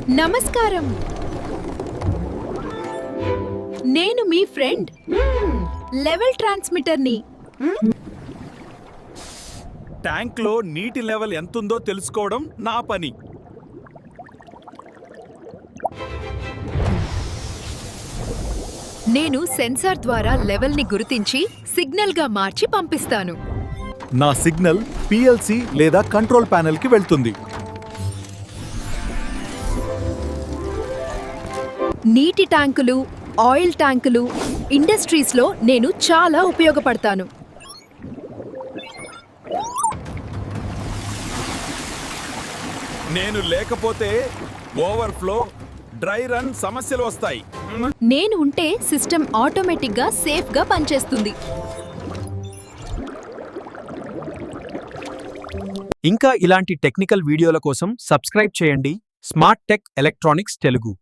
నమస్కారం. నేను మీ friend level ట్రాన్స్మిటర్ని. ట్యాంక్లో నీటి లెవెల్ ఎంతుందో తెలుసుకోవడం నా పని. నేను సెన్సార్ ద్వారా లెవెల్ని గుర్తించి సిగ్నల్గా మార్చి పంపిస్తాను. నా సిగ్నల్ పిఎల్సి లేదా కంట్రోల్ ప్యానెల్కి వెళ్తుంది. నీటి ట్యాంకులు, ఆయిల్ ట్యాంకులు, ఇండస్ట్రీస్లో నేను చాలా ఉపయోగపడతాను. నేను లేకపోతే ఓవర్ఫ్లో, డ్రై రన్ సమస్యలు వస్తాయి. నేను ఉంటే సిస్టమ్ ఆటోమేటిక్గా సేఫ్గా పనిచేస్తుంది. ఇంకా ఇలాంటి టెక్నికల్ వీడియోల కోసం సబ్స్క్రైబ్ చేయండి స్మార్ట్ టెక్ ఎలక్ట్రానిక్స్ తెలుగు.